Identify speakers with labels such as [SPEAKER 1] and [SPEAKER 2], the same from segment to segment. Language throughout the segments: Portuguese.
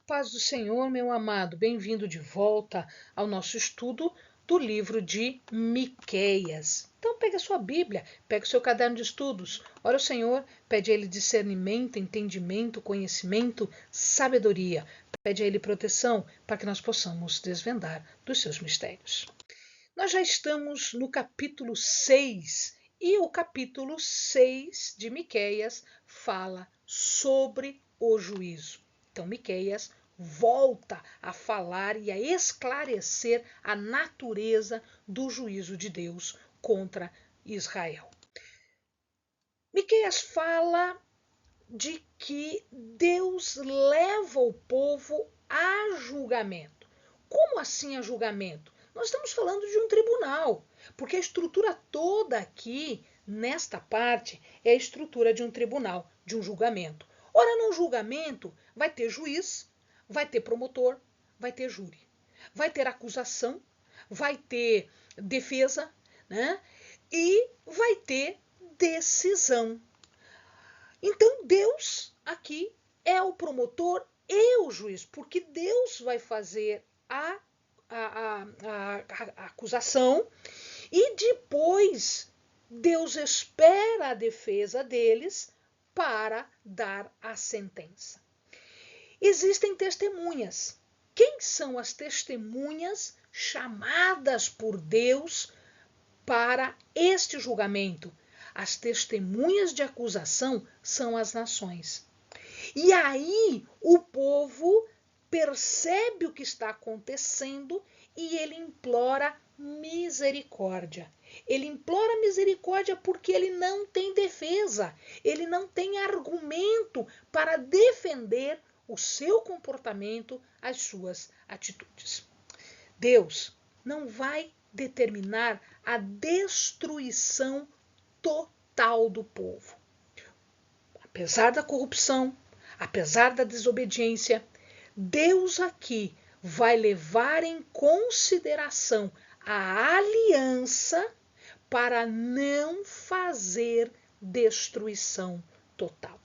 [SPEAKER 1] paz do Senhor, meu amado, bem-vindo de volta ao nosso estudo do livro de Miqueias. Então pega a sua Bíblia, pega o seu caderno de estudos, ora o Senhor, pede a Ele discernimento, entendimento, conhecimento, sabedoria, pede a Ele proteção para que nós possamos desvendar dos seus mistérios. Nós já estamos no capítulo 6 e o capítulo 6 de Miqueias fala sobre o juízo. Então Miqueias volta a falar e a esclarecer a natureza do juízo de Deus contra Israel. Miqueias fala de que Deus leva o povo a julgamento. Como assim a julgamento? Nós estamos falando de um tribunal, porque a estrutura toda aqui, nesta parte, é a estrutura de um tribunal, de um julgamento. Ora, no julgamento vai ter juiz, vai ter promotor, vai ter júri, vai ter acusação, vai ter defesa, né? E vai ter decisão. Então Deus aqui é o promotor e o juiz, porque Deus vai fazer a acusação e depois Deus espera a defesa deles para dar a sentença. Existem testemunhas. Quem são as testemunhas chamadas por Deus para este julgamento? As testemunhas de acusação são as nações. E aí o povo percebe o que está acontecendo e ele implora misericórdia. Ele implora misericórdia porque ele não tem defesa, ele não tem argumento para defender o seu comportamento, as suas atitudes. Deus não vai determinar a destruição total do povo. Apesar da corrupção, apesar da desobediência, Deus aqui vai levar em consideração a aliança para não fazer destruição total.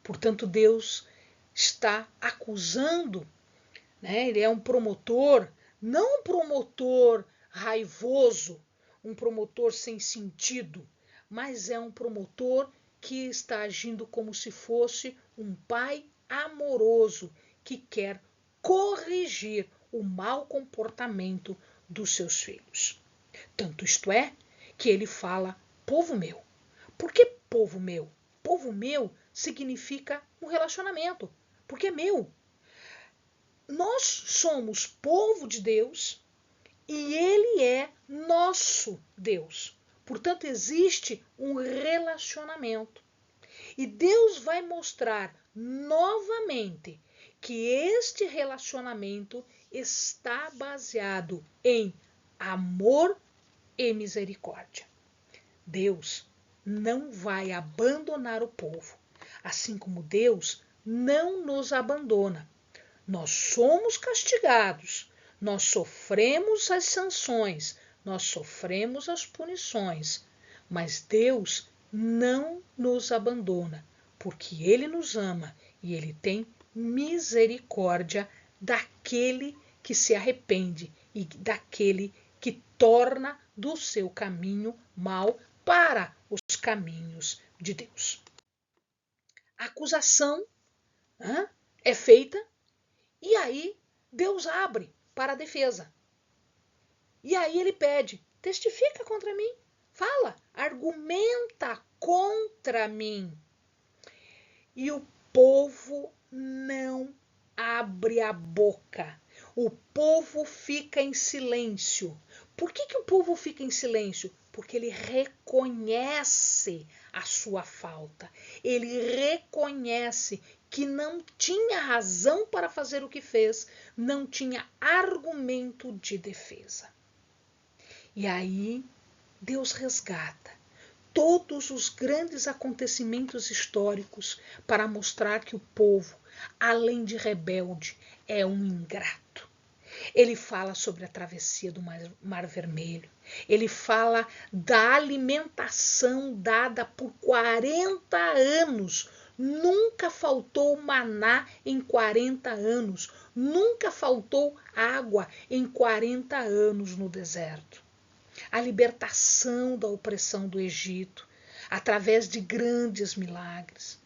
[SPEAKER 1] Portanto, Deus está acusando, né? Ele é um promotor, não um promotor raivoso, um promotor sem sentido, mas é um promotor que está agindo como se fosse um pai amoroso que quer corrigir o mau comportamento dos seus filhos. Tanto isto é que ele fala povo meu. Por que povo meu? Povo meu significa um relacionamento, porque é meu. Nós somos povo de Deus e ele é nosso Deus. Portanto, existe um relacionamento. E Deus vai mostrar novamente que este relacionamento está baseado em amor e misericórdia. Deus não vai abandonar o povo, assim como Deus não nos abandona. Nós somos castigados, nós sofremos as sanções, nós sofremos as punições, mas Deus não nos abandona, porque Ele nos ama e Ele tem misericórdia daquele que se arrepende e daquele que torna do seu caminho mau para os caminhos de Deus. A acusação é feita e aí Deus abre para a defesa. E aí ele pede, testifica contra mim, fala, argumenta contra mim. E o povo não abre a boca. O povo fica em silêncio. Por que o povo fica em silêncio? Porque ele reconhece a sua falta. Ele reconhece que não tinha razão para fazer o que fez, não tinha argumento de defesa. E aí Deus resgata todos os grandes acontecimentos históricos para mostrar que o povo, além de rebelde, é um ingrato. Ele fala sobre a travessia do Mar Vermelho. Ele fala da alimentação dada por 40 anos Nunca faltou maná em 40 anos. Nunca faltou água em 40 anos no deserto. A libertação da opressão do Egito, através de grandes milagres.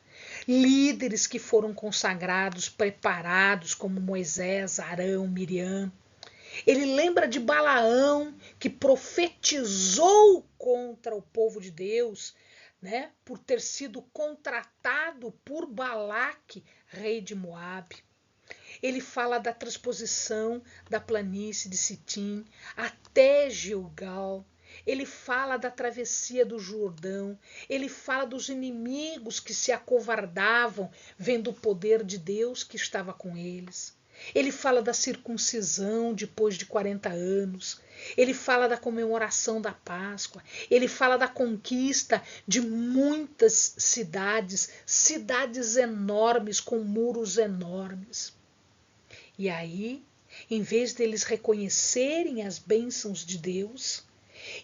[SPEAKER 1] Líderes que foram consagrados, preparados, como Moisés, Arão, Miriam. Ele lembra de Balaão, que profetizou contra o povo de Deus, né, por ter sido contratado por Balaque, rei de Moabe. Ele fala da transposição da planície de Sitim até Gilgal. Ele fala da travessia do Jordão. Ele fala dos inimigos que se acovardavam vendo o poder de Deus que estava com eles. Ele fala da circuncisão depois de 40 anos. Ele fala da comemoração da Páscoa. Ele fala da conquista de muitas cidades, cidades enormes com muros enormes. E aí, em vez deles reconhecerem as bênçãos de Deus,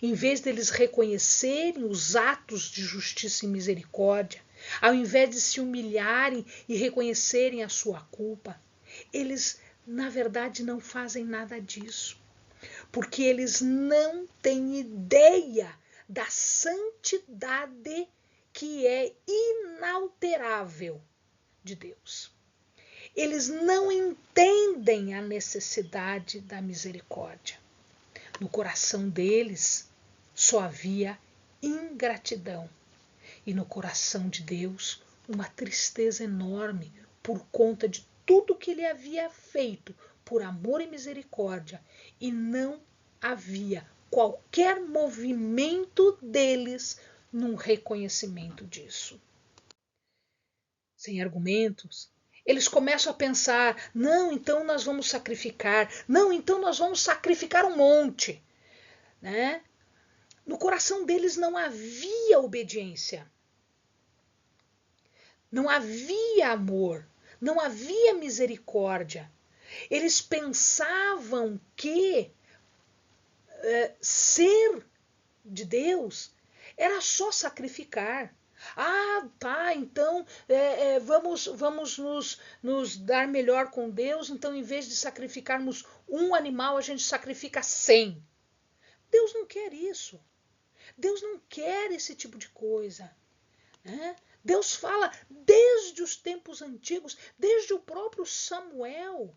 [SPEAKER 1] em vez deles reconhecerem os atos de justiça e misericórdia, ao invés de se humilharem e reconhecerem a sua culpa, eles, na verdade, não fazem nada disso, porque eles não têm ideia da santidade que é inalterável de Deus. Eles não entendem a necessidade da misericórdia. No coração deles só havia ingratidão. E no coração de Deus, uma tristeza enorme por conta de tudo que ele havia feito por amor e misericórdia. E não havia qualquer movimento deles num reconhecimento disso. Sem argumentos, eles começam a pensar, não, então nós vamos sacrificar, não, então nós vamos sacrificar um monte, né? No coração deles não havia obediência, não havia amor, não havia misericórdia. Eles pensavam que ser de Deus era só sacrificar. Ah, tá, então vamos nos dar melhor com Deus, então em vez de sacrificarmos um animal, a gente sacrifica 100. Deus não quer isso. Deus não quer esse tipo de coisa, né? Deus fala desde os tempos antigos, desde o próprio Samuel.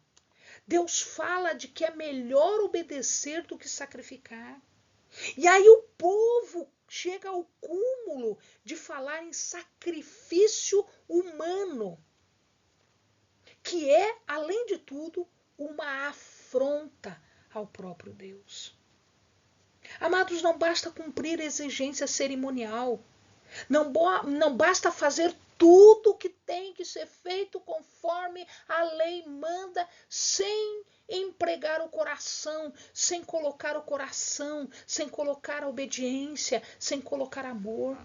[SPEAKER 1] Deus fala de que é melhor obedecer do que sacrificar. E aí o povo chega ao cúmulo de falar em sacrifício humano, que é, além de tudo, uma afronta ao próprio Deus. Amados, não basta cumprir a exigência cerimonial, não basta fazer tudo o que tem que ser feito conforme a lei manda, sem empregar o coração, sem colocar o coração, sem colocar a obediência, sem colocar amor.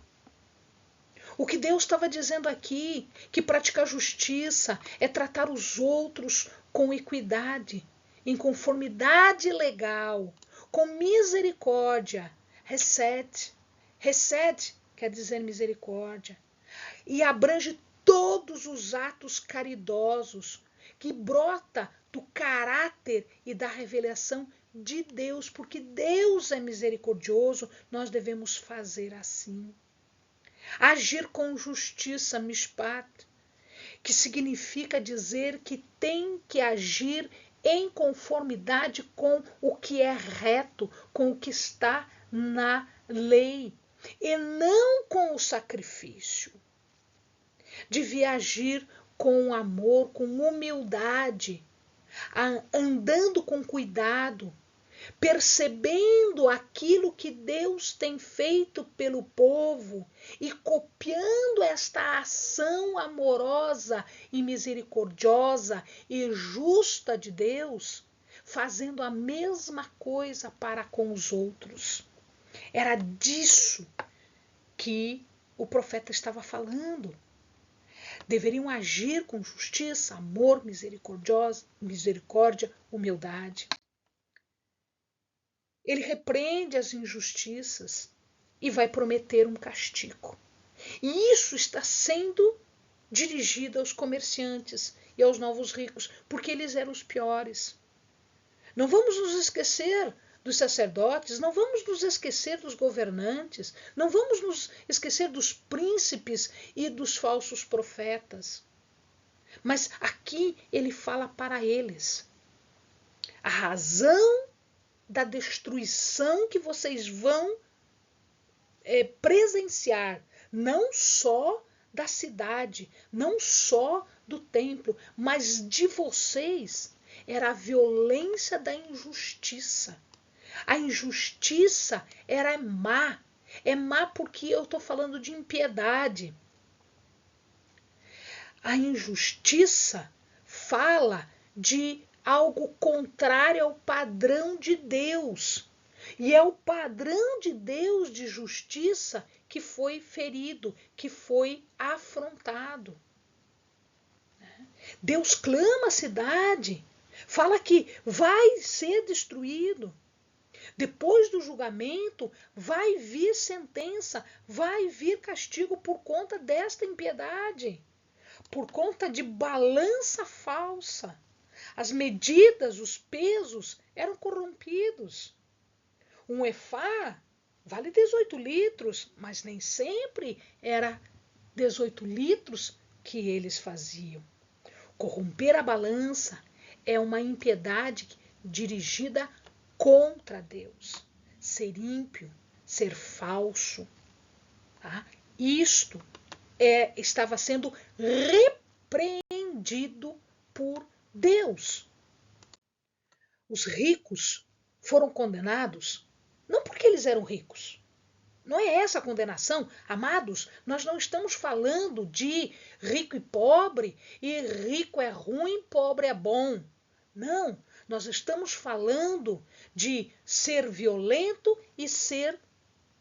[SPEAKER 1] O que Deus estava dizendo aqui, que praticar justiça é tratar os outros com equidade, em conformidade legal, com misericórdia. Hesed quer dizer misericórdia. E abrange todos os atos caridosos que brota do caráter e da revelação de Deus, porque Deus é misericordioso, nós devemos fazer assim. Agir com justiça, mishpat, que significa dizer que tem que agir em conformidade com o que é reto, com o que está na lei, e não com o sacrifício. Devia agir com amor, com humildade, andando com cuidado, percebendo aquilo que Deus tem feito pelo povo e copiando esta ação amorosa e misericordiosa e justa de Deus, fazendo a mesma coisa para com os outros. Era disso que o profeta estava falando. Deveriam agir com justiça, amor, misericórdia, humildade. Ele repreende as injustiças e vai prometer um castigo. E isso está sendo dirigida aos comerciantes e aos novos ricos, porque eles eram os piores. Não vamos nos esquecer dos sacerdotes, não vamos nos esquecer dos governantes, não vamos nos esquecer dos príncipes e dos falsos profetas. Mas aqui ele fala para eles. A razão da destruição que vocês vão presenciar, não só da cidade, não só do templo, mas de vocês, era a violência da injustiça. A injustiça era má. É má porque eu estou falando de impiedade. A injustiça fala de algo contrário ao padrão de Deus. E é o padrão de Deus de justiça que foi ferido, que foi afrontado. Deus clama a cidade, fala que vai ser destruído. Depois do julgamento, vai vir sentença, vai vir castigo por conta desta impiedade, por conta de balança falsa. As medidas, os pesos eram corrompidos. Um efá vale 18 litros, mas nem sempre era 18 litros que eles faziam. Corromper a balança é uma impiedade dirigida contra Deus. Ser ímpio, ser falso. Tá? Isto estava sendo repreendido por Deus. Os ricos foram condenados não porque eles eram ricos. Não é essa a condenação. Amados, nós não estamos falando de rico e pobre, e rico é ruim, pobre é bom. Não, nós estamos falando de ser violento e ser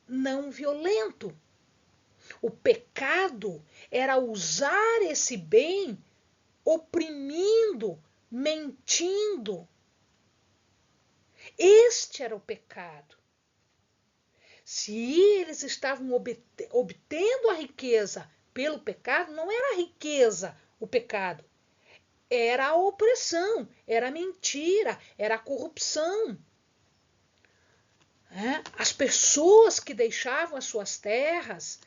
[SPEAKER 1] não violento. O pecado era usar esse bem oprimindo, mentindo. Este era o pecado. Se eles estavam obtendo a riqueza pelo pecado, não era a riqueza o pecado. Era a opressão, era a mentira, era a corrupção. As pessoas que deixavam as suas terras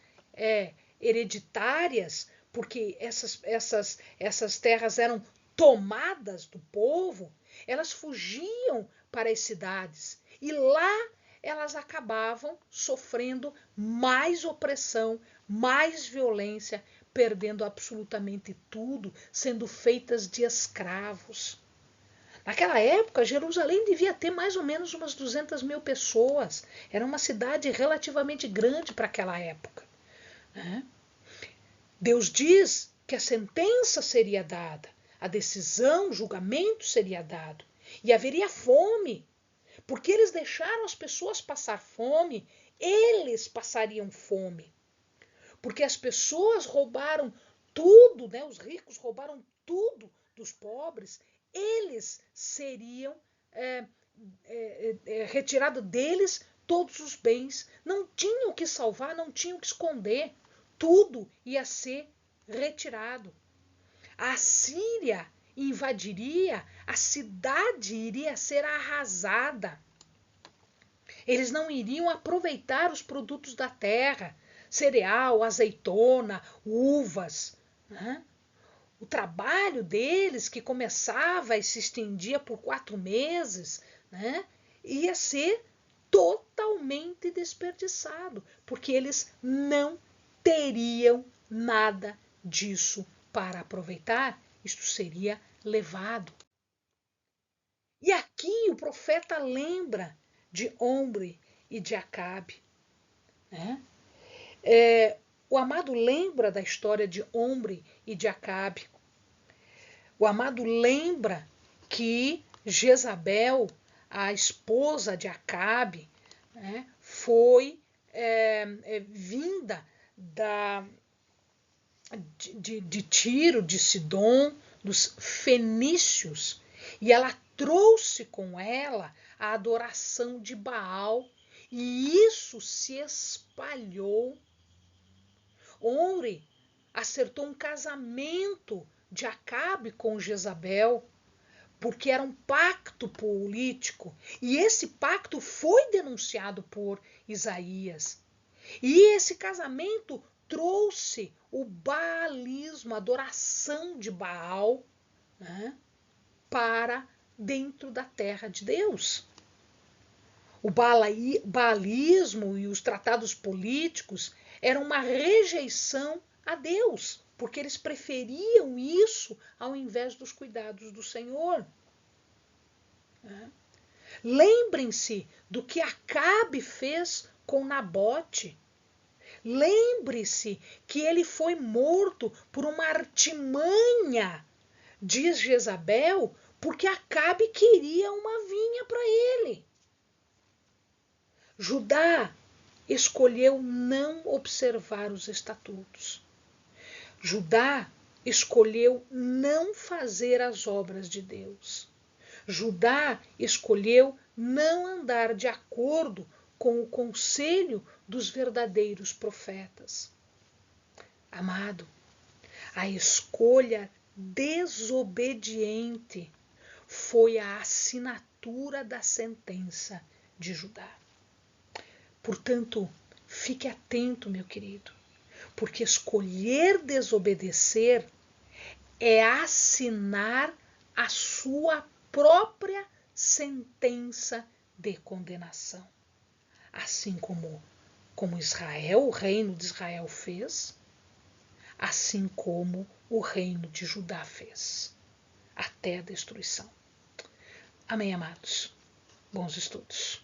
[SPEAKER 1] hereditárias, porque essas terras eram tomadas do povo, elas fugiam para as cidades. E lá elas acabavam sofrendo mais opressão, mais violência, perdendo absolutamente tudo, sendo feitas de escravos. Naquela época, Jerusalém devia ter mais ou menos umas 200 mil pessoas. Era uma cidade relativamente grande para aquela época. Deus diz que a sentença seria dada, a decisão, o julgamento seria dado. E haveria fome. Porque eles deixaram as pessoas passar fome, eles passariam fome. Porque as pessoas roubaram tudo, os ricos roubaram tudo dos pobres, eles seriam retirado deles todos os bens. Não tinham o que salvar, não tinham o que esconder. Tudo ia ser retirado. A Síria invadiria, a cidade iria ser arrasada. Eles não iriam aproveitar os produtos da terra, cereal, azeitona, uvas. O trabalho deles, que começava e se estendia por 4 meses, ia ser totalmente desperdiçado, porque eles não teriam nada disso para aproveitar. Isto seria levado. E aqui o profeta lembra de Omri e de Acabe. O amado lembra da história de Omri e de Acabe. O amado lembra que Jezabel, a esposa de Acabe, foi vinda de Tiro, de Sidom, dos fenícios, e ela trouxe com ela a adoração de Baal, e isso se espalhou. Omri acertou um casamento de Acabe com Jezabel, porque era um pacto político, e esse pacto foi denunciado por Isaías. E esse casamento trouxe o baalismo, a adoração de Baal, né, para dentro da terra de Deus. O baalismo e os tratados políticos eram uma rejeição a Deus, porque eles preferiam isso ao invés dos cuidados do Senhor. Lembrem-se do que Acabe fez com Nabote. Lembre-se que ele foi morto por uma artimanha de Jezabel, porque Acabe queria uma vinha para ele. Judá escolheu não observar os estatutos. Judá escolheu não fazer as obras de Deus. Judá escolheu não andar de acordo com o conselho dos verdadeiros profetas. Amado, a escolha desobediente foi a assinatura da sentença de Judá. Portanto, fique atento, meu querido, porque escolher desobedecer é assinar a sua própria sentença de condenação. Assim como Israel, o reino de Israel fez, assim como o reino de Judá fez, até a destruição. Amém, amados? Bons estudos.